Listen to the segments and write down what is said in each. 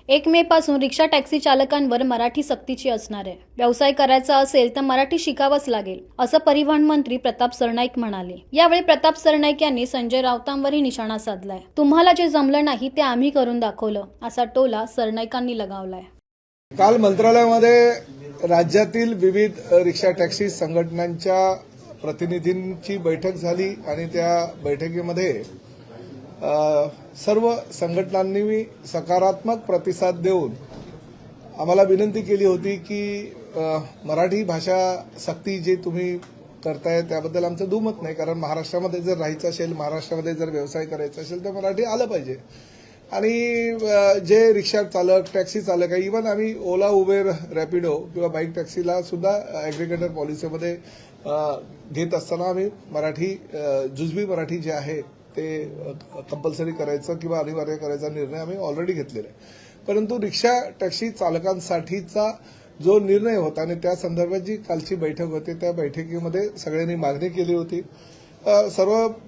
1 मे पासून rickshaw taxi चालकांवर मराठी सक्तीची असणार आहे। व्यवसाय करायचा असेल तर मराठी शिकावंच लागेल, असं परिवहन मंत्री प्रताप सरनाईक म्हणाले। यावेळी प्रताप सरनाईक यांनी संजय राऊतांवरही निशाणा साधलाय। तुम्हाला जे जमलं नाही ते आम्ही करून दाखवलं, असा टोला सरनाईकांनी लगावलाय। काल मंत्रालयामध्ये राज्यातील विविध रिक्षा टॅक्सी संघटनांच्या प्रतिनिधींची बैठक झाली आणि त्या बैठकीमध्ये सर्व संघटनांनी सकारात्मक प्रतिसाद देऊन आम्हाला विनंती केली होती की मराठी भाषा सक्ती जे तुम्ही करताय त्याबद्दल आमचं दुमत नाही, कारण महाराष्ट्रामध्ये जर राहायचं असेल, महाराष्ट्रामध्ये जर व्यवसाय करायचा असेल तर मराठी आलं पाहिजे। आणि जे रिक्षा चालक, टॅक्सी चालक आहे, इव्हन आम्ही ओला, उबेर, रॅपिडो किंवा बाईक टॅक्सीला सुद्धा ॲग्रिगेटर पॉलिसीमध्ये घेत असताना आम्ही मराठी जुजबी मराठी जे आहे ते कंपल्सरी करायचं किंवा अनिवार्य करायचा निर्णय आम्ही ऑलरेडी घेतलेला आहे। परंतु रिक्षा टॅक्सी चालकांसाठीचा जो निर्णय होता आणि त्या संदर्भात जी कालची बैठक होती त्या बैठकीमध्ये सगळ्यांनी मागणी केली होती।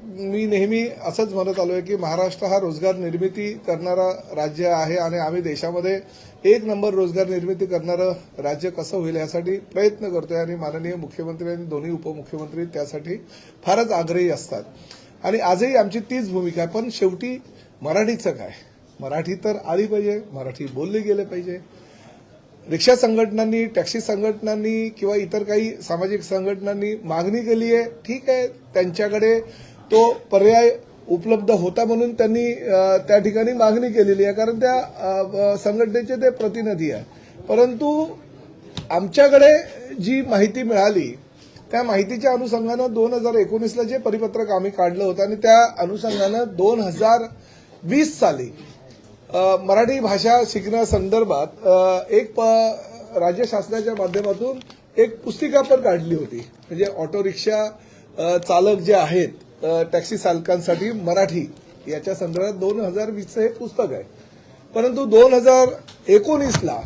मी नेहमी असंच म्हणत आलोय की महाराष्ट्र हा रोजगार निर्मिती करणारा राज्य आहे आणि आम्ही देशामध्ये 1 नंबर रोजगार निर्मिती करणारं राज्य कसं होईल यासाठी प्रयत्न करतोय आणि माननीय मुख्यमंत्री आणि दोन्ही उपमुख्यमंत्री त्यासाठी फारच आग्रही असतात आणि आजही आमची तीच भूमिका आहे। पण शेवटी मराठीचं काय, मराठी तर आली पाहिजे, मराठी बोलली गेले पाहिजे। रिक्षा संघटनांनी, टॅक्सी संघटनांनी किंवा इतर काही सामाजिक संघटनांनी मागणी केली आहे, ठीक आहे, त्यांच्याकडे तो पर्याय उपलब्ध होता म्हणून त्यांनी त्या ठिकाणी मागणी केलेली आहे, कारण त्या संघटनेचे ते प्रतिनिधी आहे। परंतु आमच्याकडे जी माहिती मिळाली त्या माहितीच्या अनुषंगानं 2019ला जे परिपत्रक आम्ही काढलं होतं आणि त्या अनुषंगानं 2020 साली मराठी भाषा शिकण्यासंदर्भात एक राज्य शासनाच्या माध्यमातून एक पुस्तिका पण काढली होती। म्हणजे ऑटो रिक्षा चालक जे आहेत, टॅक्सी चालकांसाठी मराठी याच्या संदर्भात 2020चं हे पुस्तक आहे। परंतु 2019ला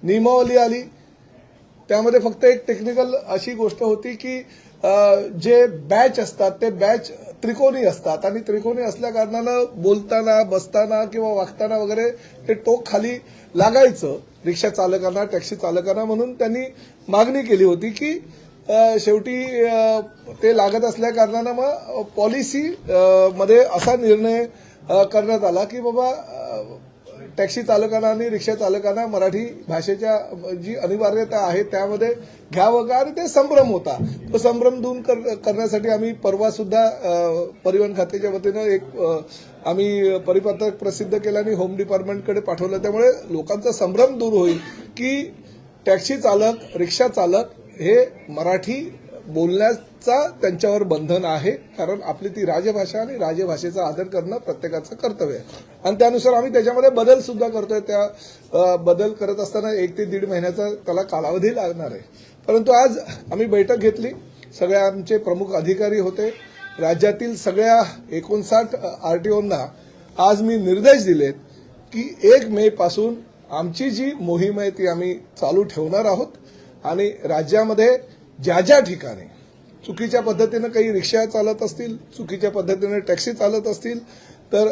नियमावली आली, त्यामध्ये फक्त एक टेक्निकल अशी गोष्ट होती की जे बॅच असतात ते बॅच त्रिकोणी असतात आणि त्रिकोणी असल्या कारणानं बोलताना, बसताना किंवा वागताना वगैरे ते टोक खाली लागायचं रिक्षा चालकांना, टॅक्सी चालकांना, म्हणून त्यांनी मागणी केली होती की शेवटी ते लागत असल्या कारणानं मग पॉलिसी मध्ये असा निर्णय करण्यात आला की बाबा टॅक्सी चालकांना आणि रिक्षा चालकांना मराठी भाषेच्या जी अनिवार्यता आहे त्यामध्ये घ्यावं का, आणि ते संभ्रम होता। तो संभ्रम दूर करण्यासाठी आम्ही परवा सुद्धा परिवहन खात्याच्या वतीनं एक आम्ही परिपत्रक प्रसिद्ध केलं आणि होम डिपार्टमेंटकडे पाठवलं। त्यामुळे लोकांचा संभ्रम दूर होईल की टॅक्सी चालक, रिक्षा चालक हे मराठी बोलण्याचा त्यांच्यावर बंधन आहे, कारण आपली ती राजभाषा आणि राजभाषेचा आदर करणं प्रत्येकाचं कर्तव्य आहे आणि त्यानुसार आम्ही त्याच्यामध्ये बदल सुद्धा करतोय। त्या बदल करत असताना 1 ते 1.5 महिन्याचा त्याला कालावधी लागणार आहे। परंतु आज आम्ही बैठक घेतली, सगळे आमचे प्रमुख अधिकारी होते, राज्यातील सगळ्या 59 आरटीओंना आज मी निर्देश दिलेत की 1 मे पासून आमची जी मोहीम आहे ती आम्ही चालू ठेवणार आहोत आणि राज्यामध्ये ज्या ज्या ठिकाणी चुकीच्या पद्धतीनं काही रिक्षा चालत असतील, चुकीच्या पद्धतीने टॅक्सी चालत असतील, तर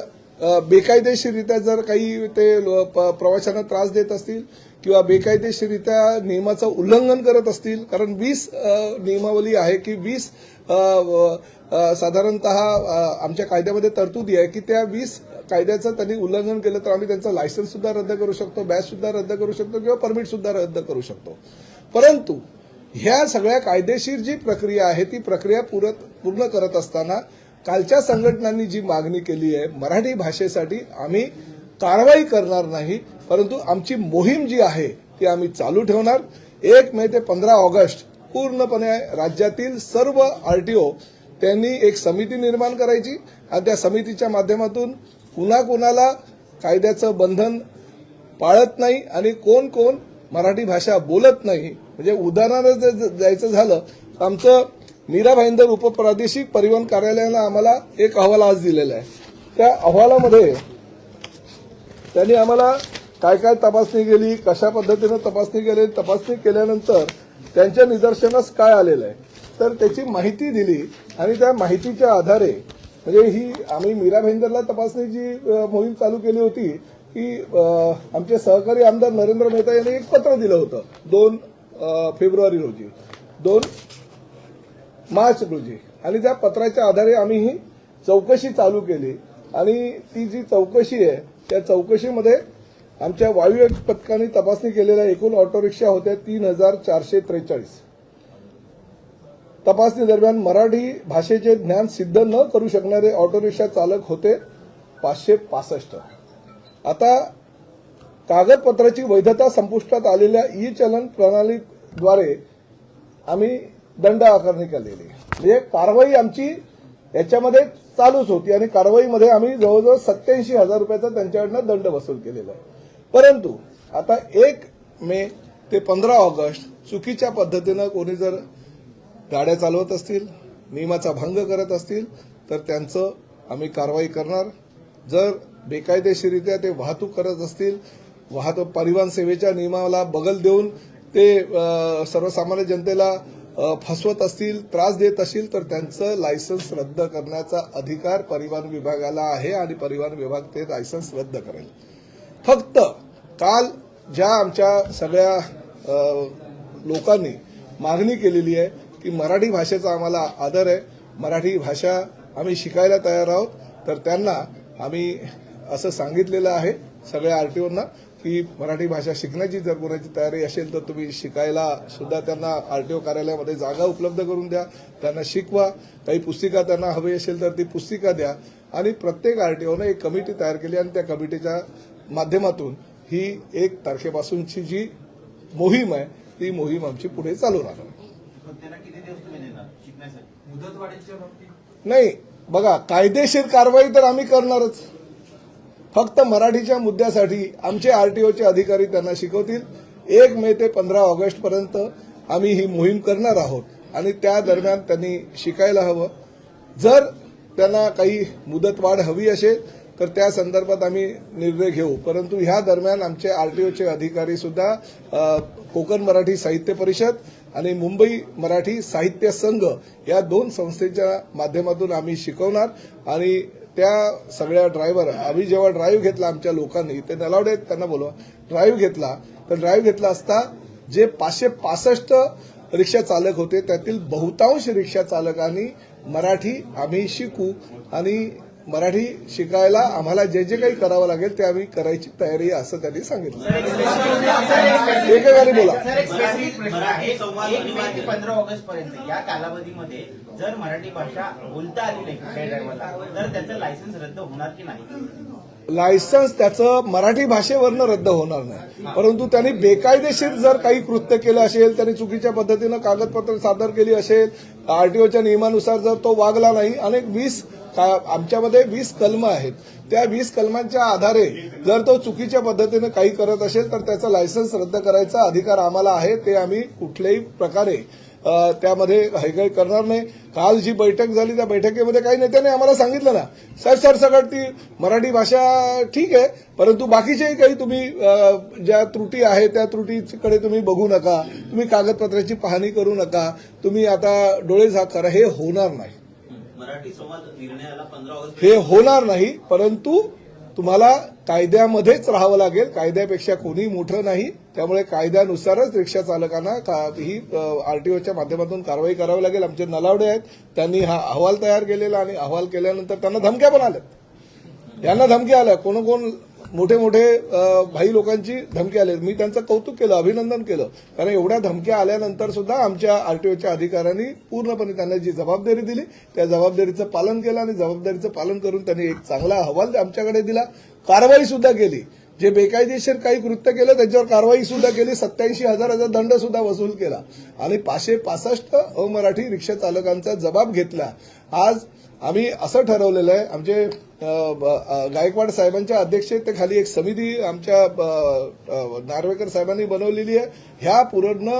बेकायदेशीररित्या जर काही ते प्रवाशांना त्रास देत असतील किंवा बेकायदेशीररित्या नियमाचं उल्लंघन करत असतील, कारण 20 नियमावली आहे की 20 साधारणतः आमच्या कायद्यामध्ये तरतुदी आहे की त्या 20 कायद्याचं त्यांनी उल्लंघन केलं तर आम्ही त्यांचं लायसन्स सुद्धा रद्द करू शकतो, बॅच सुद्धा रद्द करू शकतो किंवा परमिट सुद्धा रद्द करू शकतो। परंतु ह्या सगळ्या कायदेशीर जी प्रक्रिया आहे ती प्रक्रिया पूर्ण करत असताना कालच्या संघटनांनी जी मागणी केली आहे मराठी भाषेसाठी आम्ही कारवाई करणार नाही, परंतु आमची मोहीम जी आहे ती आम्ही चालू ठेवणार। 1 मे ते 15 ऑगस्ट पूर्णपणे राज्यातील सर्व आरटीओ त्यांनी एक समिती निर्माण करायची आणि त्या समितीच्या माध्यमातून कुणाला कायद्याचं बंधन पाळत नाही आणि कोण कोण मराठी भाषा बोलत नाही, म्हणजे उदाहरणार्थ जर जायचं झालं तर आमचं मीरा भाईंदर उपप्रादेशिक परिवहन कार्यालयानं आम्हाला एक अहवाल आज दिलेला आहे। त्या अहवालामध्ये त्यांनी आम्हाला काय काय तपासणी केली, कशा पद्धतीनं तपासणी केली, तपासणी केल्यानंतर त्यांच्या निदर्शनास काय आलेलं आहे तर त्याची माहिती दिली आणि त्या माहितीच्या आधारे म्हणजे ही आम्ही मीरा भाईंदरला तपासणीची मोहीम चालू केली होती की आमचे सहकारी आमदार नरेंद्र मेहता यांनी एक पत्र दिलं होतं 2 फेब्रुवारी रोजी, 2 मार्च रोजी, आणि त्या पत्राच्या आधारे आम्ही ही चौकशी चालू केली. आणि ती जी चौकशी आहे त्या चौकशीमध्ये आमच्या वायू पथकाने तपासणी केलेल्या एकूण ऑटो रिक्षा होत्या 3443. तपासणी दरम्यान मराठी भाषेचे ज्ञान सिद्ध न करू शकणारे ऑटो रिक्षा चालक होते 565. आता कागदपत्राची वैधता संपुष्टात आलेल्या ई चलन प्रणालीद्वारे आम्ही दंड आकारणी केलेली, म्हणजे कारवाई आमची याच्यामध्ये चालूच होती आणि कारवाईमध्ये आम्ही जवळजवळ 87,000 रुपयाचा त्यांच्याकडनं दंड वसूल केलेला आहे. परंतु आता 1 मे ते 15 ऑगस्ट चुकीच्या पद्धतीनं कोणी जर गाड्या चालवत असतील, नियमाचा भंग करत असतील तर त्यांचं आम्ही कारवाई करणार. जर बेकायदेशीरित्या ते वाहतूक करत असतील, वाहतूक परिवहन सेवेच्या नियमाला बगल देऊन ते सर्वसामान्य जनतेला फसवत असतील, त्रास देत असतील तर त्यांचं लायसन्स रद्द करण्याचा अधिकार परिवहन विभागाला आहे आणि परिवहन विभाग ते लायसन्स रद्द करेल. फक्त काल ज्या आमच्या सगळ्या लोकांनी मागणी केलेली आहे की मराठी भाषेचा आम्हाला आदर आहे, मराठी भाषा आम्ही शिकायला तयार आहोत, तर त्यांना आम्ही असं सांगितलेलं आहे सगळ्या आरटीओंना की मराठी भाषा शिकण्याची जर कोणाची तयारी असेल तर तुम्ही शिकायला सुद्धा त्यांना आरटीओ कार्यालयामध्ये जागा उपलब्ध करून द्या, त्यांना शिकवा. काही पुस्तिका त्यांना हवी असेल तर ती पुस्तिका द्या. आणि प्रत्येक आरटीओने एक कमिटी तयार केली आणि त्या कमिटीच्या माध्यमातून ही 1 तारखेपासूनची जी मोहीम आहे ती मोहीम आमची पुढे चालू राहणार. नाही बघा, कायदेशीर कारवाई तर आम्ही करणारच. फक्त मराठीच्या मुद्द्यासाठी आमचे आरटीओचे अधिकारी त्यांना शिकवतील. 1 मे ते 15 ऑगस्ट पर्यंत आम्ही ही मोहीम करणार आहोत आणि त्या दरम्यान त्यांनी शिकायला हवं. जर त्यांना काही मुदतवाढ हवी असेल तर त्या संदर्भात आम्ही निर्णय घेऊ. परंतु ह्या दरम्यान आमचे आरटीओचे अधिकारी सुद्धा कोकण मराठी साहित्य परिषद आणि मुंबई मराठी साहित्य संघ या 2 संस्थेच्या माध्यमातून आम्ही शिकवणार. आणि त्या सगळ्या ड्रायव्हर, आम्ही जेव्हा ड्राईव्ह घेतला आमच्या लोकांनी, ते नलावडे त्यांना बोलवा, ड्राईव्ह घेतला तर ड्राईव्ह घेतला असता जे 565 रिक्षा चालक होते त्यातील बहुतांश रिक्षा चालकांनी मराठी आम्ही शिकू आणि मराठी शिकायला आम्हाला जे जे काही करावं लागेल ते आम्ही करायची तयारी आहे असं त्यांनी सांगितलं. एकेकाने बोला. मराठी संवाद 1 ते 15 ऑगस्ट पर्यंत या कालावधीमध्ये जर मराठी भाषा बोलता आली नाही कुठल्याही ड्रायव्हरला तर त्याचं लायसन्स रद्द होणार की नाही? लायसन्स त्याचं मराठी भाषेवरनं रद्द होणार नाही, परंतु त्यांनी बेकायदेशीर जर काही कृत्य केलं असेल, त्यांनी चुकीच्या पद्धतीनं कागदपत्र सादर केली असेल, आरटीओच्या नियमानुसार जर तो वागला नाही, अनेक 20 आमच्यामध्ये 20 कलमं आहेत, त्या 20 कलमांच्या आधारे जर तो चुकीच्या पद्धतीनं काही करत असेल तर त्याचं लायसन्स रद्द करायचा अधिकार आम्हाला आहे. ते आम्ही कुठल्याही प्रकारे त्यामध्ये हयगय करणार नाही. काल जी बैठक झाली त्या बैठकीमध्ये काही नेत्यांनी आम्हाला सांगितलं ना, सरसकट ती मराठी भाषा ठीक आहे, परंतु बाकीच्याही काही तुम्ही ज्या त्रुटी आहेत त्या त्रुटीकडे तुम्ही बघू नका, तुम्ही कागदपत्राची पाहणी करू नका, तुम्ही आता डोळे झाक करा. हे होणार नाही. मराठी संवाद निर्णयाला 15 ऑगस्ट हे होणार नाही, परंतु तुम्हाला कायद्यामध्येच राहावं लागेल. कायद्यापेक्षा कोणी मोठं नाही, त्यामुळे कायद्यानुसारच रिक्षा चालकांना ही आरटीओच्या माध्यमातून कारवाई करावी लागेल. आमचे नलावडे आहेत, त्यांनी हा अहवाल तयार केलेला आणि अहवाल केल्यानंतर त्यांना धमक्या पण आल्यात. यांना धमक्या आल्या, कोण मोठे भाई लोकांची धमकी आली. मी त्यांचं कौतुक केलं, अभिनंदन केलं, कारण एवढ्या धमक्या आल्यानंतर सुद्धा आमच्या आरटीओच्या अधिकाऱ्यांनी पूर्णपणे त्यांना जी जबाबदारी दिली त्या जबाबदारीचं पालन केलं आणि जबाबदारीचं पालन करून त्यांनी एक चांगला अहवाल आमच्याकडे दिला. कारवाई सुद्धा केली. जे बेकायदेशीर काही कृत्य केलं त्याच्यावर कारवाई सुद्धा केली. 87,000चा दंड सुद्धा वसूल केला आणि 565 अमराठी रिक्षा चालकांचा जबाब घेतला. आज आम्ही असं ठरवलेलं आहे, आमचे गायकवाड साहेबांच्या अध्यक्षतेखाली एक समिती आमच्या नार्वेकर साहेबांनी बनवलेली आहे. ह्या पूर्ण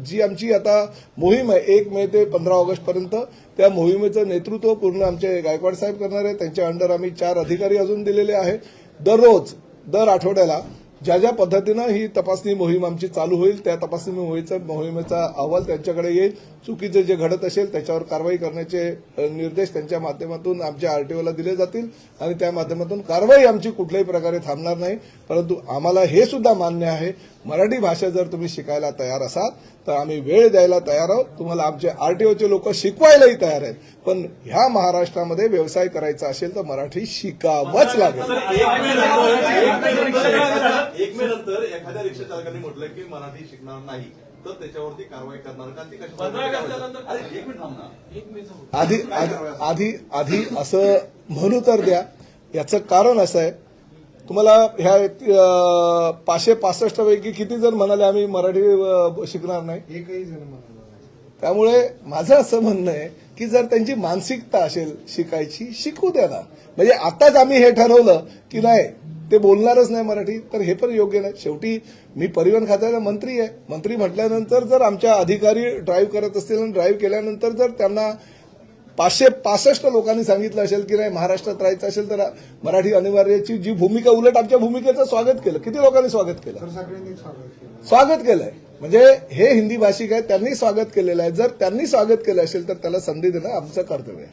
जी आमची आता मोहीम आहे 1 मे ते 15 ऑगस्ट पर्यंत, त्या मोहिमेचं नेतृत्व पूर्ण आमचे गायकवाड साहेब करणार आहे. त्यांच्या अंडर आम्ही 4 अधिकारी अजून दिलेले आहेत. दर आठवड्याला ज्या ज्या पद्धतीनं ही तपासणी मोहीम आमची चालू होईल त्या तपासणी मोहिमेचा अहवाल त्यांच्याकडे येईल. चुकीचं जे घडत असेल त्याच्यावर कारवाई करण्याचे निर्देश त्यांच्या माध्यमातून आमच्या आरटीओला दिले जातील आणि त्या माध्यमातून कारवाई आमची कुठल्याही प्रकारे थांबणार नाही. परंतु आम्हाला हे सुद्धा मान्य आहे, मराठी भाषा जर तुम्ही शिकायला तयार असाल तर आम्ही वेळ द्यायला तयार आहोत. तुम्हाला आमचे आरटीओचे लोक शिकवायलाही तयार आहेत. पण ह्या महाराष्ट्रामध्ये व्यवसाय करायचा असेल तर मराठी शिकावंच लागेल. एक मे नंतर एखाद्या रिक्षा चालकांनी म्हटलं की मराठी शिकणार नाही तर त्याच्यावरती कारवाई करणार का? ती कशी? 15 ऑगस्टनंतर अरे एक मिनिट थांब ना. आधी असं म्हणू तर द्या. याचं कारण असं आहे, तुम्हाला ह्या 565 पैकी किती जण म्हणाले आम्ही मराठी शिकणार नाही? एकही जण म्हणाले. त्यामुळे माझं असं म्हणणं आहे की जर त्यांची मानसिकता असेल शिकायची, शिकू द्या ना. म्हणजे आताच आम्ही हे ठरवलं की नाही ते बोलणारच नाही मराठी, तर हे पण योग्य नाही. शेवटी मी परिवहन खात्याचा मंत्री आहे. मंत्री म्हटल्यानंतर जर आमच्या अधिकारी ड्राईव्ह करत असतील आणि ड्राईव्ह केल्यानंतर जर त्यांना 565 लोकांनी सांगितलं असेल की नाही महाराष्ट्रात राहायचं असेल तर मराठी अनिवार्याची जी भूमिका, उलट आमच्या भूमिकेचं स्वागत केलं. किती लोकांनी स्वागत केलं? स्वागत केलंय. म्हणजे हे हिंदी भाषिक आहेत, त्यांनी स्वागत केलेलं आहे. जर त्यांनी स्वागत केलं असेल तर त्याला संधी देणं आमचं कर्तव्य आहे.